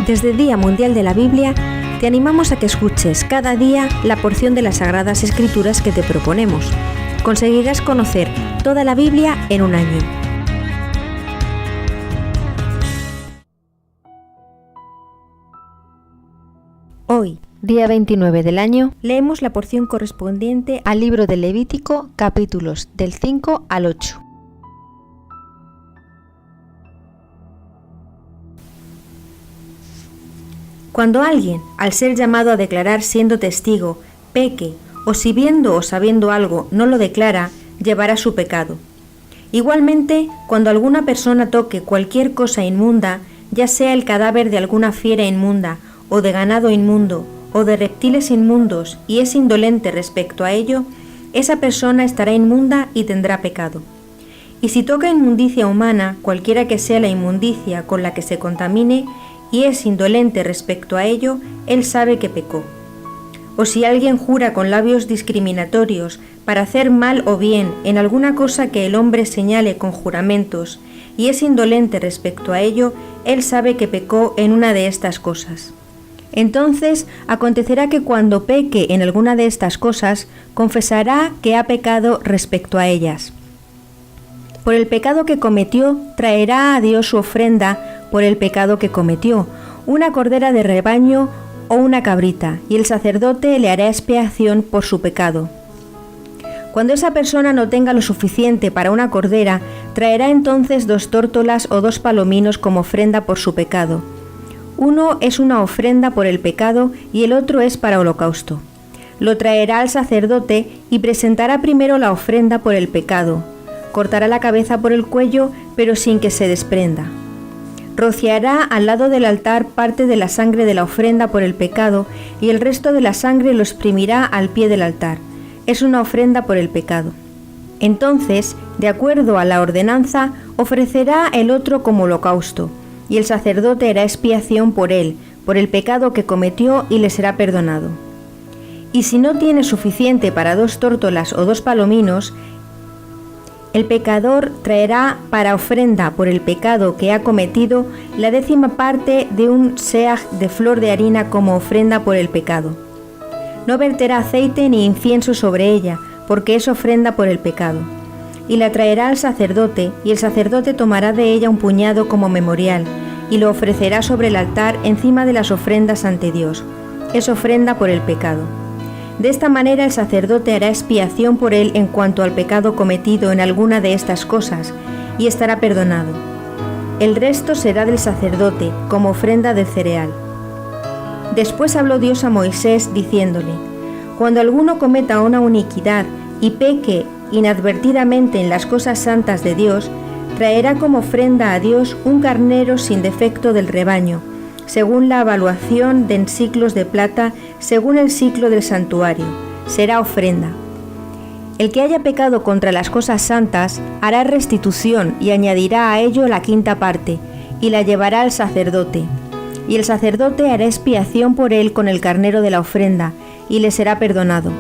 Desde el Día Mundial de la Biblia, te animamos a que escuches cada día la porción de las Sagradas Escrituras que te proponemos. Conseguirás conocer toda la Biblia en un año. Hoy, día 29 del año, leemos la porción correspondiente al libro de Levítico, capítulos del 5 al 8. Cuando alguien, al ser llamado a declarar siendo testigo, peque, o si viendo o sabiendo algo no lo declara, llevará su pecado. Igualmente, cuando alguna persona toque cualquier cosa inmunda, ya sea el cadáver de alguna fiera inmunda, o de ganado inmundo, o de reptiles inmundos, y es indolente respecto a ello, esa persona estará inmunda y tendrá pecado. Y si toca inmundicia humana, cualquiera que sea la inmundicia con la que se contamine, y es indolente respecto a ello, él sabe que pecó. O si alguien jura con labios discriminatorios para hacer mal o bien en alguna cosa que el hombre señale con juramentos, y es indolente respecto a ello, él sabe que pecó en una de estas cosas. Entonces acontecerá que cuando peque en alguna de estas cosas, confesará que ha pecado respecto a ellas. Por el pecado que cometió, traerá a Dios su ofrenda por el pecado que cometió, una cordera de rebaño o una cabrita, y el sacerdote le hará expiación por su pecado. Cuando esa persona no tenga lo suficiente para una cordera, traerá entonces 2 tórtolas o 2 palominos como ofrenda por su pecado. Uno es una ofrenda por el pecado y el otro es para holocausto. Lo traerá al sacerdote y presentará primero la ofrenda por el pecado. Cortará la cabeza por el cuello, pero sin que se desprenda. Rociará al lado del altar parte de la sangre de la ofrenda por el pecado y el resto de la sangre lo exprimirá al pie del altar. Es una ofrenda por el pecado. Entonces, de acuerdo a la ordenanza, ofrecerá el otro como holocausto, y el sacerdote hará expiación por él, por el pecado que cometió, y le será perdonado. Y si no tiene suficiente para 2 tórtolas o 2 palominos, el pecador traerá para ofrenda por el pecado que ha cometido la 10ª parte de un seah de flor de harina como ofrenda por el pecado. No verterá aceite ni incienso sobre ella, porque es ofrenda por el pecado. Y la traerá al sacerdote, y el sacerdote tomará de ella un puñado como memorial, y lo ofrecerá sobre el altar encima de las ofrendas ante Dios. Es ofrenda por el pecado. De esta manera el sacerdote hará expiación por él en cuanto al pecado cometido en alguna de estas cosas, y estará perdonado. El resto será del sacerdote, como ofrenda del cereal. Después habló Dios a Moisés, diciéndole: Cuando alguno cometa una iniquidad y peque inadvertidamente en las cosas santas de Dios, traerá como ofrenda a Dios un carnero sin defecto del rebaño, según la evaluación de siclos de plata, según el siclo del santuario. Será ofrenda. El que haya pecado contra las cosas santas hará restitución y añadirá a ello la 5ª parte, y la llevará al sacerdote. Y el sacerdote hará expiación por él con el carnero de la ofrenda, y le será perdonado.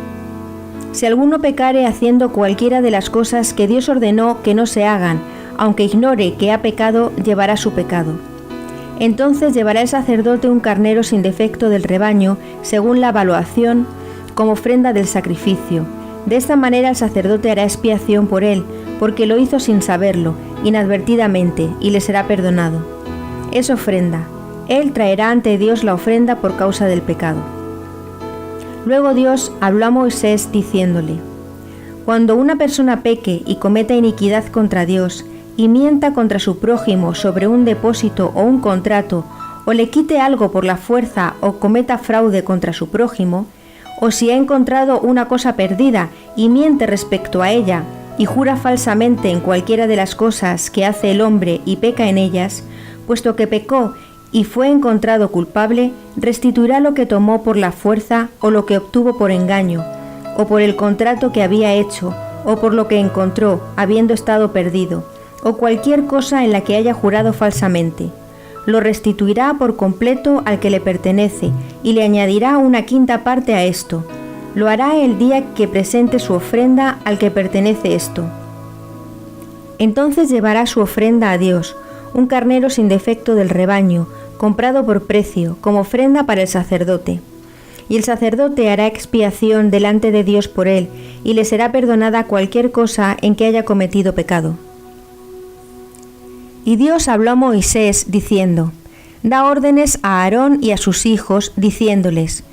Si alguno pecare haciendo cualquiera de las cosas que Dios ordenó que no se hagan, aunque ignore que ha pecado, llevará su pecado. Entonces llevará el sacerdote un carnero sin defecto del rebaño, según la evaluación, como ofrenda del sacrificio. De esta manera el sacerdote hará expiación por él, porque lo hizo sin saberlo, inadvertidamente, y le será perdonado. Es ofrenda. Él traerá ante Dios la ofrenda por causa del pecado. Luego Dios habló a Moisés diciéndole: Cuando una persona peque y cometa iniquidad contra Dios, y mienta contra su prójimo sobre un depósito o un contrato, o le quite algo por la fuerza o cometa fraude contra su prójimo, o si ha encontrado una cosa perdida y miente respecto a ella, y jura falsamente en cualquiera de las cosas que hace el hombre y peca en ellas, puesto que pecó y fue encontrado culpable, restituirá lo que tomó por la fuerza o lo que obtuvo por engaño, o por el contrato que había hecho, o por lo que encontró, habiendo estado perdido, o cualquier cosa en la que haya jurado falsamente. Lo restituirá por completo al que le pertenece, y le añadirá una 5ª parte a esto. Lo hará el día que presente su ofrenda al que pertenece esto. Entonces llevará su ofrenda a Dios, un carnero sin defecto del rebaño, comprado por precio, como ofrenda para el sacerdote. Y el sacerdote hará expiación delante de Dios por él, y le será perdonada cualquier cosa en que haya cometido pecado. Y Dios habló a Moisés, diciendo: Da órdenes a Aarón y a sus hijos, diciéndoles: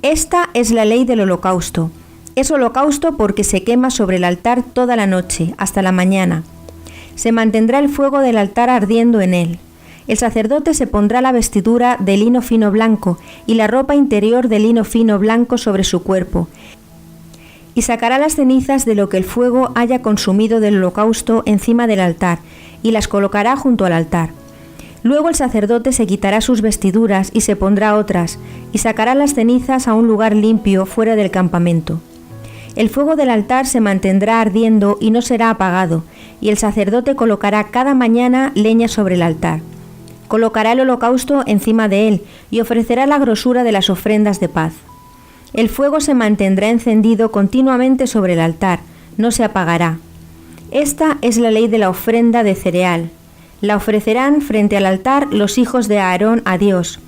Esta es la ley del holocausto. Es holocausto porque se quema sobre el altar toda la noche, hasta la mañana. Se mantendrá el fuego del altar ardiendo en él. El sacerdote se pondrá la vestidura de lino fino blanco y la ropa interior de lino fino blanco sobre su cuerpo, y sacará las cenizas de lo que el fuego haya consumido del holocausto encima del altar, y las colocará junto al altar. Luego el sacerdote se quitará sus vestiduras y se pondrá otras, y sacará las cenizas a un lugar limpio fuera del campamento. El fuego del altar se mantendrá ardiendo y no será apagado, y el sacerdote colocará cada mañana leña sobre el altar. Colocará el holocausto encima de él y ofrecerá la grosura de las ofrendas de paz. El fuego se mantendrá encendido continuamente sobre el altar, no se apagará. Esta es la ley de la ofrenda de cereal. La ofrecerán frente al altar los hijos de Aarón a Dios.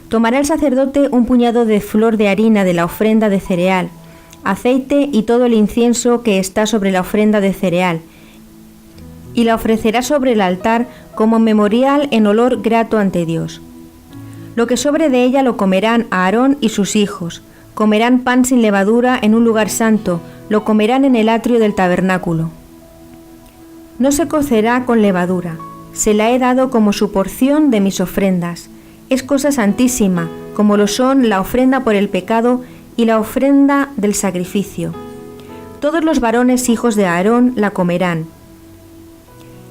Tomará el sacerdote un puñado de flor de harina de la ofrenda de cereal, aceite y todo el incienso que está sobre la ofrenda de cereal, y la ofrecerá sobre el altar como memorial en olor grato ante Dios. Lo que sobre de ella lo comerán Aarón y sus hijos. Comerán pan sin levadura en un lugar santo, lo comerán en el atrio del tabernáculo. No se cocerá con levadura, se la he dado como su porción de mis ofrendas. Es cosa santísima, como lo son la ofrenda por el pecado y la ofrenda del sacrificio. Todos los varones hijos de Aarón la comerán.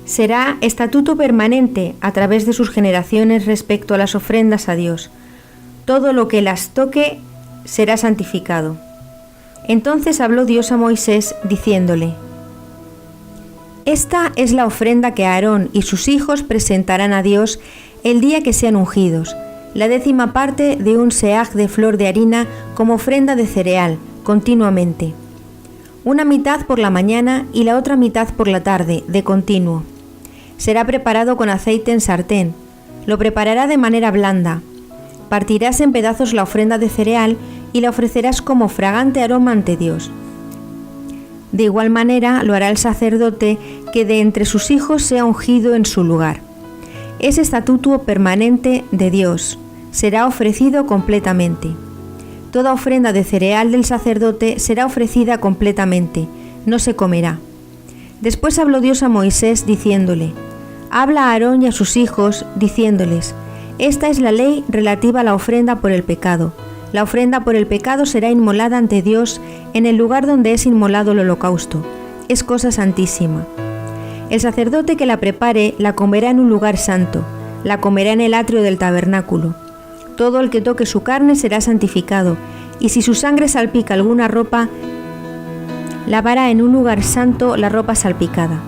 Será estatuto permanente a través de sus generaciones respecto a las ofrendas a Dios. Todo lo que las toque será santificado. Entonces habló Dios a Moisés, diciéndole: Esta es la ofrenda que Aarón y sus hijos presentarán a Dios el día que sean ungidos, la 10ª parte de un seah de flor de harina como ofrenda de cereal, continuamente. Una mitad por la mañana y la otra mitad por la tarde, de continuo. Será preparado con aceite en sartén. Lo preparará de manera blanda. Partirás en pedazos la ofrenda de cereal y la ofrecerás como fragante aroma ante Dios. De igual manera lo hará el sacerdote que de entre sus hijos sea ungido en su lugar. Es estatuto permanente de Dios. Será ofrecido completamente. Toda ofrenda de cereal del sacerdote será ofrecida completamente. No se comerá. Después habló Dios a Moisés diciéndole: Habla a Aarón y a sus hijos, diciéndoles: Esta es la ley relativa a la ofrenda por el pecado. La ofrenda por el pecado será inmolada ante Dios en el lugar donde es inmolado el holocausto. Es cosa santísima. El sacerdote que la prepare la comerá en un lugar santo, la comerá en el atrio del tabernáculo. Todo el que toque su carne será santificado, y si su sangre salpica alguna ropa, lavará en un lugar santo la ropa salpicada.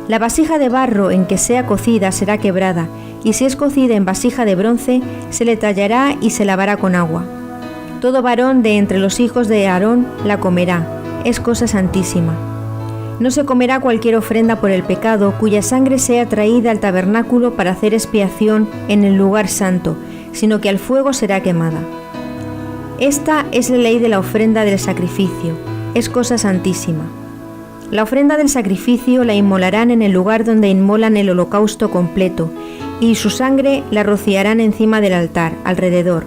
La vasija de barro en que sea cocida será quebrada, y si es cocida en vasija de bronce, se le tallará y se lavará con agua. Todo varón de entre los hijos de Aarón la comerá, es cosa santísima. No se comerá cualquier ofrenda por el pecado cuya sangre sea traída al tabernáculo para hacer expiación en el lugar santo, sino que al fuego será quemada. Esta es la ley de la ofrenda del sacrificio, es cosa santísima. La ofrenda del sacrificio la inmolarán en el lugar donde inmolan el holocausto completo, y su sangre la rociarán encima del altar, alrededor.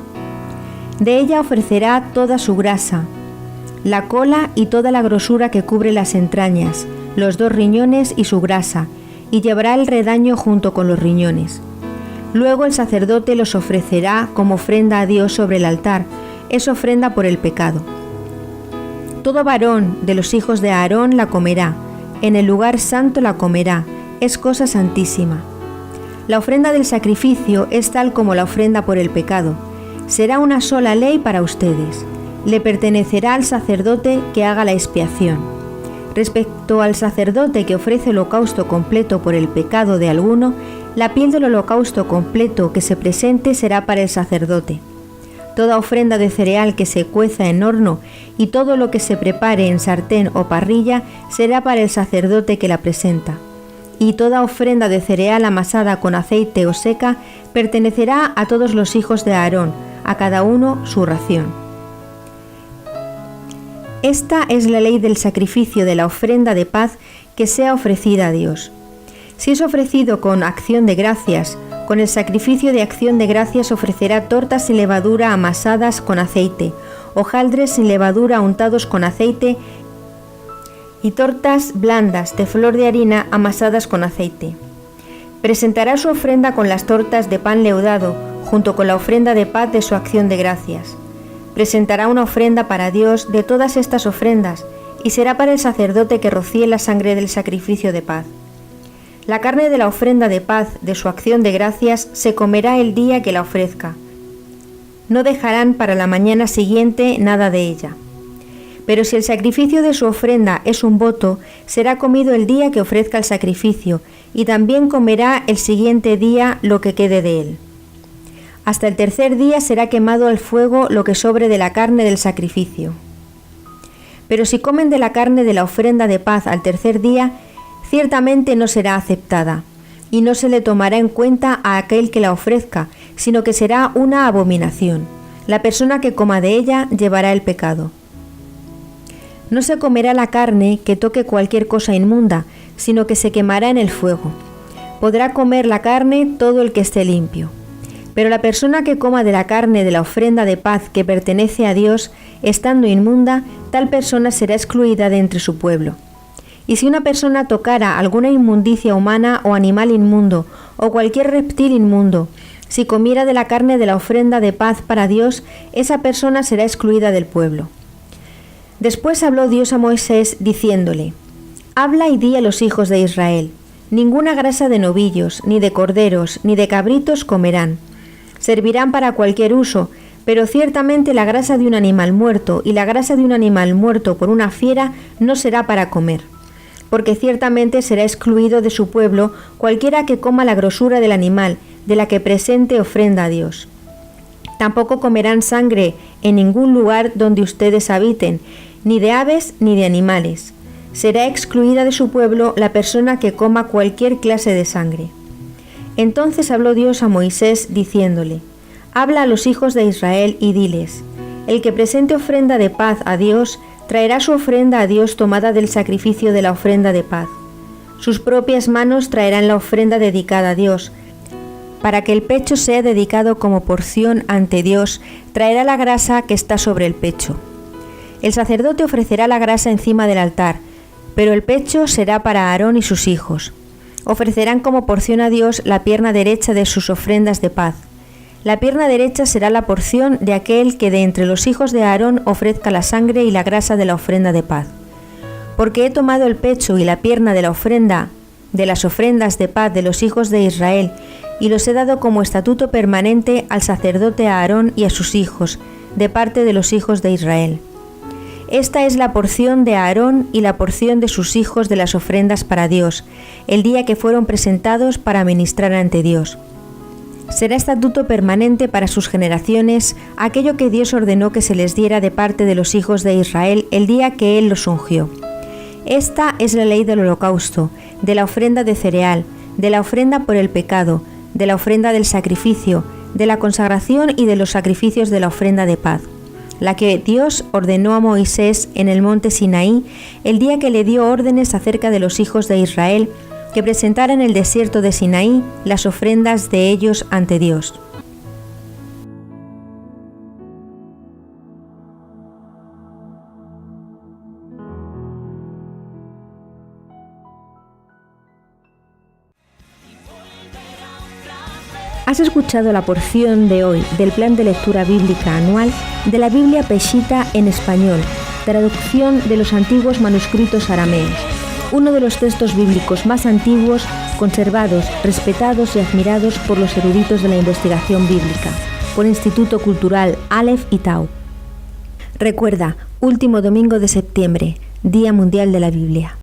De ella ofrecerá toda su grasa, la cola y toda la grosura que cubre las entrañas, los 2 riñones y su grasa, y llevará el redaño junto con los riñones. Luego el sacerdote los ofrecerá como ofrenda a Dios sobre el altar, es ofrenda por el pecado. Todo varón de los hijos de Aarón la comerá, en el lugar santo la comerá, es cosa santísima. La ofrenda del sacrificio es tal como la ofrenda por el pecado. Será una sola ley para ustedes. Le pertenecerá al sacerdote que haga la expiación. Respecto al sacerdote que ofrece holocausto completo por el pecado de alguno, la piel del holocausto completo que se presente será para el sacerdote. Toda ofrenda de cereal que se cueza en horno y todo lo que se prepare en sartén o parrilla será para el sacerdote que la presenta. y toda ofrenda de cereal amasada con aceite o seca pertenecerá a todos los hijos de Aarón, a cada uno su ración. Esta es la ley del sacrificio de la ofrenda de paz que sea ofrecida a Dios. Si es ofrecido con acción de gracias, con el sacrificio de acción de gracias ofrecerá tortas sin levadura amasadas con aceite, hojaldres sin levadura untados con aceite y tortas blandas de flor de harina amasadas con aceite. Presentará su ofrenda con las tortas de pan leudado, junto con la ofrenda de paz de su acción de gracias. Presentará una ofrenda para Dios de todas estas ofrendas, y será para el sacerdote que rocíe la sangre del sacrificio de paz. La carne de la ofrenda de paz de su acción de gracias se comerá el día que la ofrezca. No dejarán para la mañana siguiente nada de ella. Pero si el sacrificio de su ofrenda es un voto, será comido el día que ofrezca el sacrificio, y también comerá el siguiente día lo que quede de él. Hasta el tercer día será quemado al fuego lo que sobre de la carne del sacrificio. Pero si comen de la carne de la ofrenda de paz al tercer día, ciertamente no será aceptada, y no se le tomará en cuenta a aquel que la ofrezca, sino que será una abominación. La persona que coma de ella llevará el pecado. No se comerá la carne que toque cualquier cosa inmunda, sino que se quemará en el fuego. Podrá comer la carne todo el que esté limpio. Pero la persona que coma de la carne de la ofrenda de paz que pertenece a Dios, estando inmunda, tal persona será excluida de entre su pueblo. Y si una persona tocara alguna inmundicia humana o animal inmundo, o cualquier reptil inmundo, si comiera de la carne de la ofrenda de paz para Dios, esa persona será excluida del pueblo. Después habló Dios a Moisés, diciéndole: Habla y di a los hijos de Israel: ninguna grasa de novillos, ni de corderos, ni de cabritos comerán. Servirán para cualquier uso, pero ciertamente la grasa de un animal muerto y la grasa de un animal muerto por una fiera no será para comer, porque ciertamente será excluido de su pueblo cualquiera que coma la grosura del animal, de la que presente ofrenda a Dios. Tampoco comerán sangre en ningún lugar donde ustedes habiten, ni de aves ni de animales. Será excluida de su pueblo la persona que coma cualquier clase de sangre. Entonces habló Dios a Moisés, diciéndole: Habla a los hijos de Israel y diles: El que presente ofrenda de paz a Dios, traerá su ofrenda a Dios tomada del sacrificio de la ofrenda de paz. Sus propias manos traerán la ofrenda dedicada a Dios. Para que el pecho sea dedicado como porción ante Dios, traerá la grasa que está sobre el pecho. El sacerdote ofrecerá la grasa encima del altar, pero el pecho será para Aarón y sus hijos. Ofrecerán como porción a Dios la pierna derecha de sus ofrendas de paz. La pierna derecha será la porción de aquel que de entre los hijos de Aarón ofrezca la sangre y la grasa de la ofrenda de paz. Porque he tomado el pecho y la pierna de la ofrenda, de las ofrendas de paz de los hijos de Israel, y los he dado como estatuto permanente al sacerdote Aarón y a sus hijos, de parte de los hijos de Israel. Esta es la porción de Aarón y la porción de sus hijos de las ofrendas para Dios, el día que fueron presentados para ministrar ante Dios. Será estatuto permanente para sus generaciones aquello que Dios ordenó que se les diera de parte de los hijos de Israel el día que Él los ungió. Esta es la ley del holocausto, de la ofrenda de cereal, de la ofrenda por el pecado, de la ofrenda del sacrificio, de la consagración y de los sacrificios de la ofrenda de paz, la que Dios ordenó a Moisés en el monte Sinaí el día que le dio órdenes acerca de los hijos de Israel que presentaran en el desierto de Sinaí las ofrendas de ellos ante Dios. Has escuchado la porción de hoy del plan de lectura bíblica anual de la Biblia Peshitta en español, traducción de los antiguos manuscritos arameos, uno de los textos bíblicos más antiguos, conservados, respetados y admirados por los eruditos de la investigación bíblica, por Instituto Cultural Aleph y Tau. Recuerda, último domingo de septiembre, Día Mundial de la Biblia.